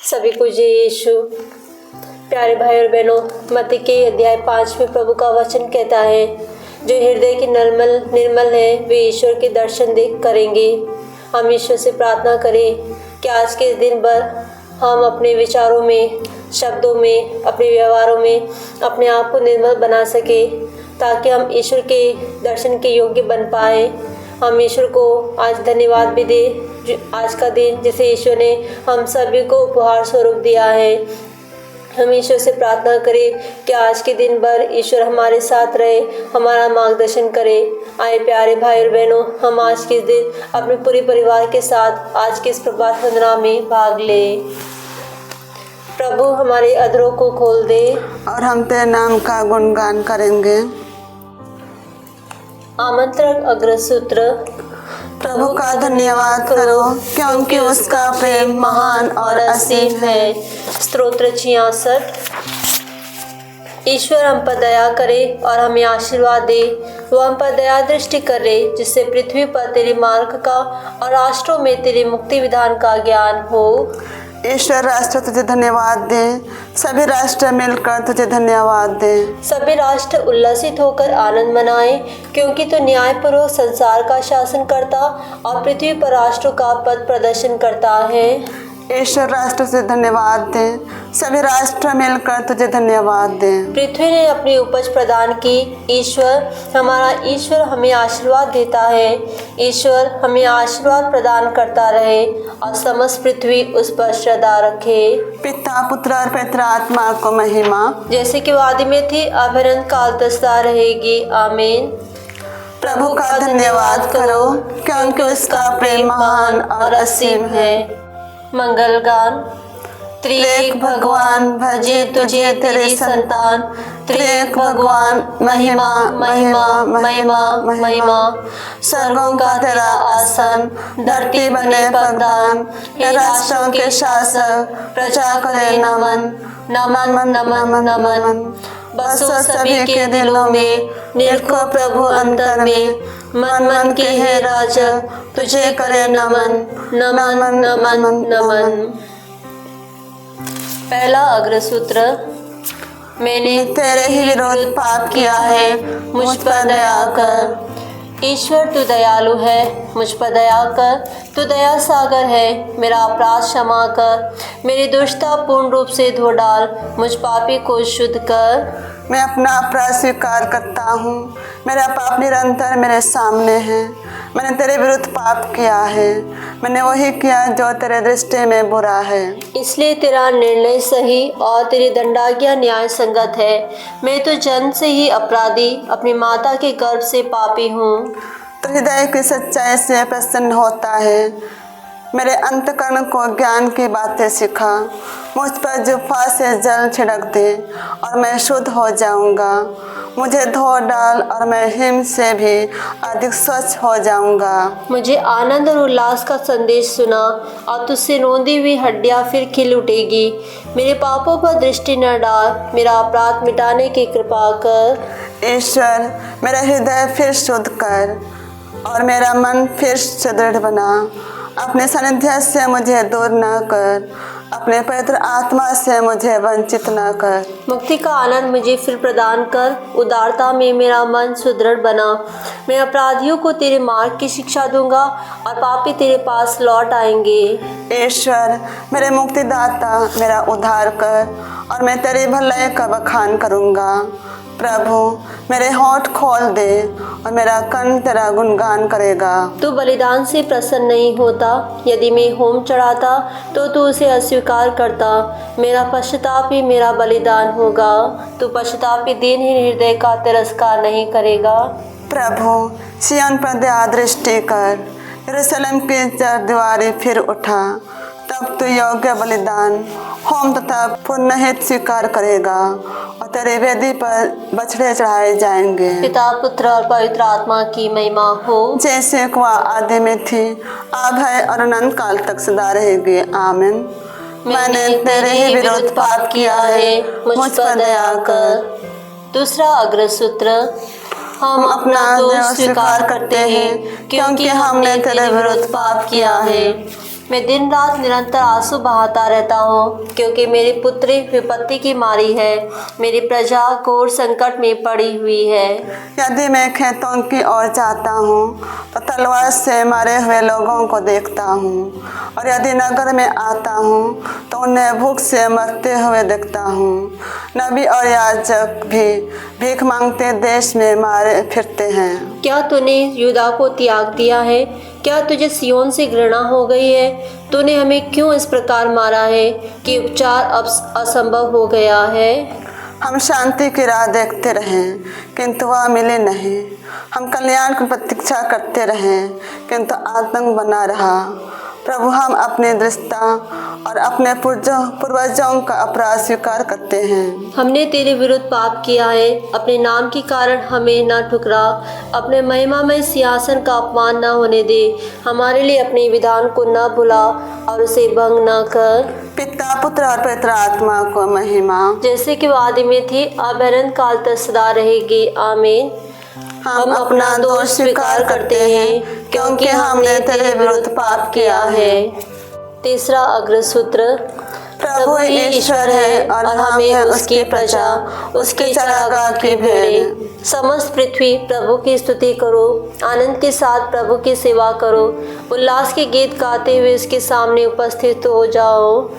सभी को जय यीशु। प्यारे भाई और बहनों, मत्ती के अध्याय 5 में प्रभु का वचन कहता है, जो हृदय की निर्मल है वे ईश्वर के दर्शन देख करेंगे। हम ईश्वर से प्रार्थना करें कि आज के दिन भर हम अपने विचारों में, शब्दों में, अपने व्यवहारों में अपने आप को निर्मल बना सके, ताकि हम ईश्वर के दर्शन के योग्य बन पाए। हम ईश्वर को आज धन्यवाद भी दें, आज का दिन जिसे ईश्वर ने हम सभी को उपहार स्वरूप दिया है। हम ईश्वर से प्रार्थना करें कि आज के दिन भर ईश्वर हमारे साथ रहे, हमारा मार्गदर्शन करे। आए प्यारे भाई और बहनों, हम आज के दिन अपने पूरे परिवार के साथ आज के इस प्रभात वंदना में भाग लें। प्रभु हमारे अधरों को खोल दे और हम तेरे नाम का गुणगान करेंगे। आमंत्रण अग्रसूत्र। प्रभु का धन्यवाद करो, क्योंकि उसका प्रेम महान और असीम है। स्तोत्र 66। ईश्वर हम पर दया करे और हमें आशीर्वाद दे। वो हम पर दया दृष्टि करे, जिससे पृथ्वी पर तेरे मार्ग का और राष्ट्रों में तेरे मुक्ति विधान का ज्ञान हो। ईश्वर राष्ट्र तुझे धन्यवाद दे, सभी राष्ट्र मिलकर तुझे धन्यवाद दे। सभी राष्ट्र उल्लसित होकर आनंद मनाएं, क्योंकि तू न्यायपूर्वक संसार का शासन करता और पृथ्वी पर राष्ट्रों का पथ प्रदर्शन करता है। ईश्वर राष्ट्र से धन्यवाद दे, सभी राष्ट्र मिलकर तुझे धन्यवाद दे। पृथ्वी ने अपनी उपज प्रदान की। ईश्वर हमारा ईश्वर हमें आशीर्वाद देता है। ईश्वर हमें आशीर्वाद प्रदान करता रहे और समस्त पृथ्वी उस पर श्रद्धा रखे। पिता, पुत्र और पवित्र आत्मा को महिमा, जैसे कि वादी में थी, अब अनंत काल तक सदा रहेगी। आमीन। प्रभु का धन्यवाद करो, क्योंकि उसका प्रेम महान और असीम है। मंगल गान। त्रिएक भगवान, भजे तुझे तेरे संतान। त्रिएक भगवान, महिमा महिमा महिमा महिमा। स्वर्गों का तेरा आसन, धरती बने प्रधान। हे राष्ट्रों के शासक, प्रजा करे नमन नमन नमन नमन। बसो सभी के दिलों में, निरखो प्रभु अंतर में। मन मन के है राजा, तुझे करे नमन नमन नमन नमन। पहला अग्रसूत्र। मैंने तेरे ही विरोध पाप किया है, मुझ पर दया कर। ईश्वर तू दयालु है, मुझ पर दया कर। तू दया सागर है, मेरा अपराध क्षमा कर। मेरी दुष्टता पूर्ण रूप से धो डाल, मुझ पापी को शुद्ध कर। मैं अपना अपराध स्वीकार करता हूँ, मेरा पाप निरंतर मेरे सामने है। मैंने तेरे विरुद्ध पाप किया है, मैंने वही किया जो तेरे दृष्टि में बुरा है। इसलिए तेरा निर्णय सही और तेरी दंडाज्ञा न्याय संगत है। मैं तो जन्म से ही अपराधी, अपनी माता के गर्भ से पापी हूँ। तो हृदय की सच्चाई से प्रसन्न होता है। मेरे अंतकरण को ज्ञान की बातें सिखा। मुझ पर जुफा से जल छिड़क दे और मैं शुद्ध हो जाऊंगा। मुझे धो डाल और मैं हिम से भी अधिक स्वच्छ हो जाऊंगा। मुझे आनंद और उल्लास का संदेश सुना और तुझसे रोंदी हुई हड्डियां फिर खिल उठेगी। मेरे पापों पर दृष्टि न डाल, मेरा अपराध मिटाने की कृपा कर। ईश्वर, मेरा हृदय फिर शुद्ध कर और मेरा मन फिर सुदृढ़ बना। अपने सानिध्य से मुझे दूर न कर, अपने पवित्र आत्मा से मुझे वंचित न कर। मुक्ति का आनंद मुझे फिर प्रदान कर, उदारता में मेरा मन सुदृढ़ बना। मैं अपराधियों को तेरे मार्ग की शिक्षा दूंगा और पापी तेरे पास लौट आएंगे। ईश्वर, मेरे मुक्तिदाता, मेरा उद्धार कर और मैं तेरी भलाई का बखान करूंगा। प्रभु, मेरे होंठ खोल दे और मेरा कान तेरा गुणगान करेगा। तू बलिदान से प्रसन्न नहीं होता। यदि मैं होम चढ़ाता तो तू उसे अस्वीकार करता। मेरा पश्चाताप ही मेरा बलिदान होगा। तू पश्चातापी दीनहीन हृदय का तिरस्कार नहीं करेगा। प्रभु, सिय्योन पर दया दृष्टि कर, यरूशलेम की चरदीवारी फिर उठा। तब तू योग्य बलिदान, होम तथा पुण्यहित स्वीकार करेगा और तेरे वेदी पर बछड़े चढ़ाए जाएंगे। पिता, पुत्र और पवित्र आत्मा की महिमा हो, जैसे वह आदि में थी, अब है और अनंत काल तक सदा रहेगी। आमीन। मैंने तेरे ही विरुद्ध पाप किया है, मुझ पर दया कर। दूसरा अग्रसूत्र। हम अपना दोष स्वीकार करते हैं, क्योंकि हमने तेरे विरुद्ध पाप किया है। मैं दिन रात निरंतर आंसू बहाता रहता हूँ, क्योंकि मेरी पुत्री विपत्ति की मारी है। मेरी प्रजा घोर संकट में पड़ी हुई है। यदि मैं खेतों की ओर जाता हूँ तो तलवार से मारे हुए लोगों को देखता हूँ, और यदि नगर में आता हूँ तो उन्हें भूख से मरते हुए देखता हूँ। नबी और याजक भी भीख मांगते देश में मारे फिरते हैं। क्या तूने यूदा को त्याग दिया है? क्या तुझे सियोन से घृणा हो गई है? तूने हमें क्यों इस प्रकार मारा है कि उपचार अब असंभव हो गया है? हम शांति की राह देखते रहें किंतु वह मिले नहीं। हम कल्याण की प्रतीक्षा करते रहें किंतु आतंक बना रहा। प्रभु, हम अपनी दृष्टता और अपने पूर्वजों का अपराध स्वीकार करते हैं। हमने तेरे विरुद्ध पाप किया है। अपने नाम के कारण हमें न ठुकरा। अपने महिमामय सिंहासन का अपमान न होने दे। हमारे लिए अपने विधान को न भुला और उसे भंग न कर। पिता, पुत्र और पवित्र आत्मा को महिमा, जैसे कि वादी में थी, अब अनंत काल तक सदा रहेगी। आमीन। हम अपना दोष स्वीकार करते हैं, क्योंकि हमने तेरे विरुद्ध पाप किया है। तीसरा अग्र सूत्र। प्रभु ही ईश्वर है और हम हैं उसकी प्रजा, उसके चरागाह की भेड़ें। समस्त पृथ्वी प्रभु की स्तुति करो, आनंद के साथ प्रभु की सेवा करो, उल्लास के गीत गाते हुए उसके सामने उपस्थित हो जाओ।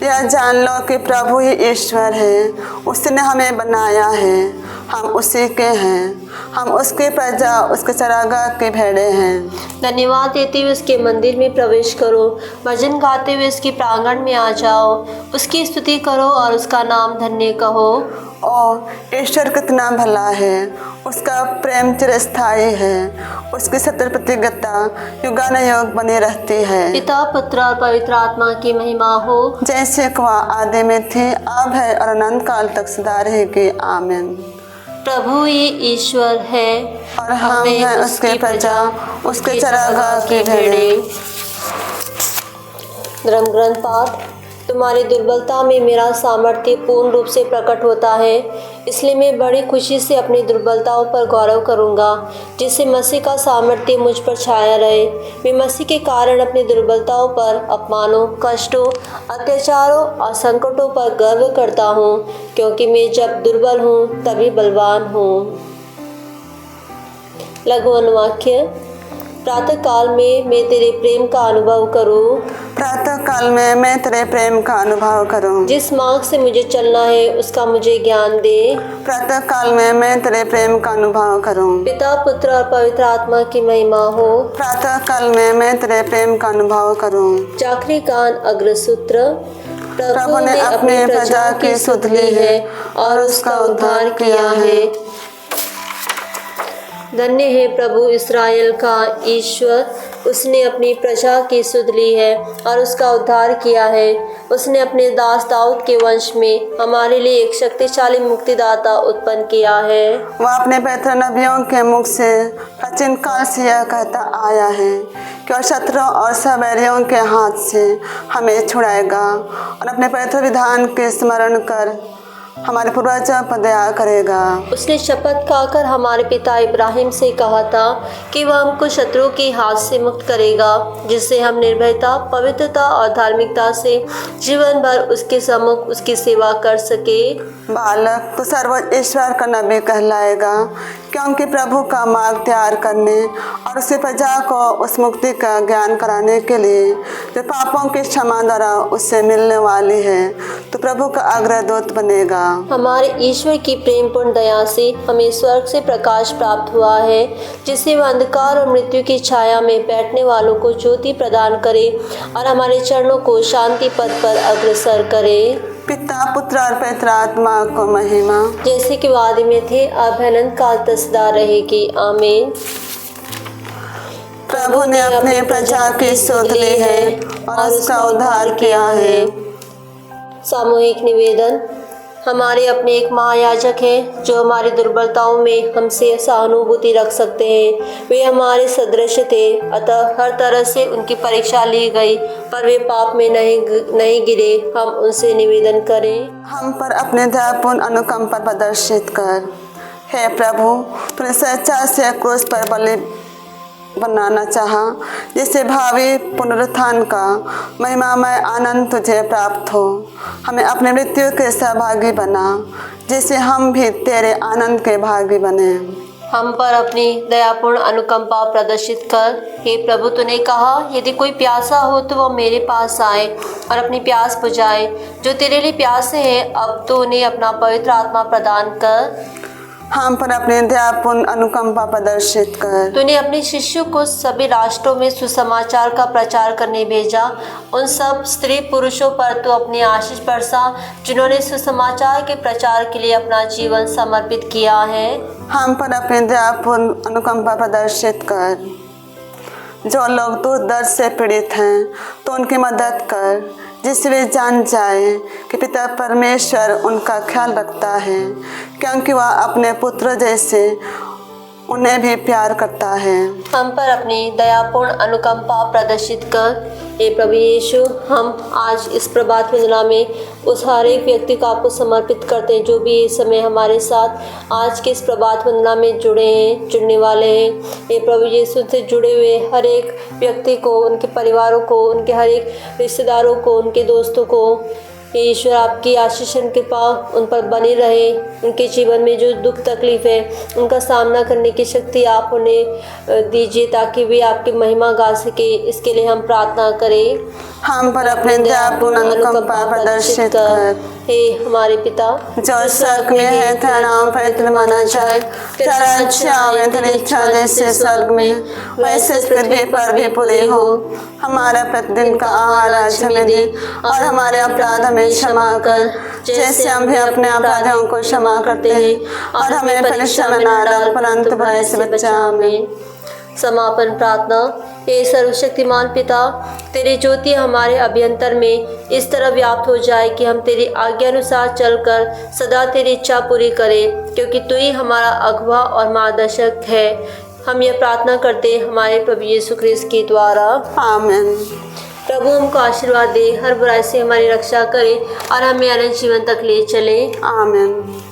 यह जान लो कि प्रभु ही ईश्वर है, उसने हमें बनाया है, हम उसी के हैं। हम उसकी प्रजा, उसके चरागाह की भेड़ें हैं। धन्यवाद देते हुए उसके मंदिर में प्रवेश करो, भजन गाते हुए उसके प्रांगण में आ जाओ, उसकी स्तुति करो और उसका नाम धन्य कहो। ओ ईश्वर कितना भला है, उसका प्रेम चिरस्थायी है, उसकी सत्य प्रतिज्ञता युगानुयुग बनी रहती है। पिता, पुत्र और पवित्र आत्मा की महिमा हो, जैसे कि वह आदि में थी, अब है और अनंत काल तक सदा रहेगी। आमीन। प्रभु ही ईश्वर है और हम हैं उसके प्रजा, उसके चरागाह की भेड़ें। धर्म ग्रंथ पाठ। तुम्हारी दुर्बलता में मेरा सामर्थ्य पूर्ण रूप से प्रकट होता है, इसलिए मैं बड़ी खुशी से अपनी दुर्बलताओं पर गौरव करूंगा, जिससे मसीह का सामर्थ्य मुझ पर छाया रहे। मैं मसीह के कारण अपनी दुर्बलताओं पर, अपमानों, कष्टों, अत्याचारों और संकटों पर गर्व करता हूँ, क्योंकि मैं जब दुर्बल हूँ तभी बलवान हूँ। लघु अनुवाक्य। प्रातः काल में मैं तेरे प्रेम का अनुभव करूं। प्रातः काल में मैं तेरे प्रेम का अनुभव करूं। जिस मार्ग से मुझे चलना है उसका मुझे ज्ञान दे। प्रातः काल में मैं तेरे प्रेम का अनुभव करूं। पिता, पुत्र और पवित्र आत्मा की महिमा हो। प्रातः काल में मैं तेरे प्रेम का अनुभव करूं। चाकरी कान अग्र सूत्र। प्रभु ने अपनी प्रजा की सुध ली है और उसका उद्धार किया है। धन्य है प्रभु इस्राएल का ईश्वर, उसने अपनी प्रजा की सुध ली है और उसका उद्धार किया है। उसने अपने दास दाऊद के वंश में हमारे लिए एक शक्तिशाली मुक्तिदाता उत्पन्न किया है। वह अपने पवित्र नबियों के मुख से प्राचीन काल से यह कहता आया है कि वह शत्रुओं और सबैरियों के हाथ से हमें छुड़ाएगा और अपने पवित्र विधान के स्मरण कर हमारे पूर्वजों पर दया करेगा। उसने शपथ खाकर हमारे पिता इब्राहिम से कहा था कि वह हमको शत्रुओं के हाथ से मुक्त करेगा, जिससे हम निर्भयता, पवित्रता और धार्मिकता से जीवन भर उसके सम्मुख उसकी सेवा कर सके। बालक, तो सर्वोच्च ईश्वर का नबी कहलाएगा, क्योंकि प्रभु का मार्ग तैयार करने और उसकी प्रजा को उस मुक्ति का ज्ञान कराने के लिए जो पापों की क्षमा द्वारा उससे मिलने वाली है, तो प्रभु का अग्रदूत बनेगा। हमारे ईश्वर की प्रेमपूर्ण दया से हमें स्वर्ग से प्रकाश प्राप्त हुआ है, जिससे वह अंधकार और मृत्यु की छाया में बैठने वालों को ज्योति प्रदान करे और हमारे चरणों को शांति पथ पर अग्रसर करे। पिता, पुत्र और पवित्र आत्मा को महिमा, जैसे कि वादी में थे, अब अनंत काल तक सदा रहेगी। आमीन। प्रभु ने अपनी प्रजा की सुध ली है और उसका उद्धार किया है। सामूहिक निवेदन। हमारे अपने एक महायाजक हैं जो हमारी दुर्बलताओं में हमसे सहानुभूति रख सकते हैं। वे हमारे सदृश थे, अतः हर तरह से उनकी परीक्षा ली गई, पर वे पाप में नहीं गिरे। हम उनसे निवेदन करें, हम पर अपने दयापूर्ण अनुकंपा प्रदर्शित कर। हे प्रभु, तूने स्वेच्छा से क्रूस पर बलि बनाना चाहा, जिससे भावी पुनरुत्थान का महिमामय आनंद तुझे प्राप्त हो। हमें अपने मृत्यु के सहभागी बना, जिससे हम भी तेरे आनंद के भागी बने। हम पर अपनी दयापूर्ण अनुकंपा प्रदर्शित कर। हे प्रभु, तूने कहा, यदि कोई प्यासा हो तो वह मेरे पास आए और अपनी प्यास बुझाए। जो तेरे लिए प्यासे हैं, अब तो उन्हें अपना पवित्र आत्मा प्रदान कर। हम पर अपने दयापूर्ण अनुकंपा प्रदर्शित कर। तूने अपने शिष्यों को सभी राष्ट्रों में सुसमाचार का प्रचार करने भेजा। उन सब स्त्री पुरुषों पर तू अपनी आशीष बरसा, जिन्होंने सुसमाचार के प्रचार के लिए अपना जीवन समर्पित किया है। हम पर अपने दयापूर्ण अनुकंपा प्रदर्शित कर। जो लोग दुर्दर्द से पीड़ित हैं, तो उनकी मदद कर, जिससे वे जान जाए कि पिता परमेश्वर उनका ख्याल रखता है, क्योंकि वह अपने पुत्र जैसे उन्हें भी प्यार करता है। हम पर अपनी दयापूर्ण अनुकंपा प्रदर्शित कर। हे प्रभु यीशु, हम आज इस प्रभात वंदना में उस हर एक व्यक्ति को आपको समर्पित करते हैं जो भी इस समय हमारे साथ आज के इस प्रभात वंदना में जुड़ने वाले हैं। हे प्रभु यीशु से जुड़े हुए हर एक व्यक्ति को, उनके परिवारों को, उनके हर एक रिश्तेदारों को, उनके दोस्तों को ईश्वर आपकी आशीष कृपा उन पर बनी रहे। उनके जीवन में जो दुख तकलीफ है, उनका सामना करने की शक्ति आप उन्हें दीजिए, ताकि वे आपकी महिमा गा सके। इसके लिए हम प्रार्थना करें। हम पर अपने दयापूर्ण अनुकंपा प्रदर्शित कर। हे हमारे पिता जो स्वर्ग में है, तेरा नाम पवित्र माना जाए। तेरा राज्य आवे, तेरी इच्छा जैसे स्वर्ग में वैसे पृथ्वी पर भी पूरी हो। हमारा प्रतिदिन का आहार आज हमें दे, और हमारे अपराध हमें क्षमा कर, जैसे हम भी अपने अपराधियों को क्षमा करते हैं। और हमें परीक्षा में न डाल, परंतु बुराई से बचा। आमीन। समापन प्रार्थना। हे सर्वशक्तिमान पिता, तेरी ज्योति हमारे अभ्यंतर में इस तरह व्याप्त हो जाए कि हम तेरी आज्ञा अनुसार चलकर सदा तेरी इच्छा पूरी करें, क्योंकि तू ही हमारा अगुवा और मार्गदर्शक है। हम यह प्रार्थना करते हैं हमारे प्रभु यीशु ख्रिस्त के द्वारा। आमीन। प्रभु हमको आशीर्वाद दे, हर बुराई से हमारी रक्षा करे और हमें अनंत जीवन तक ले चले। आमीन।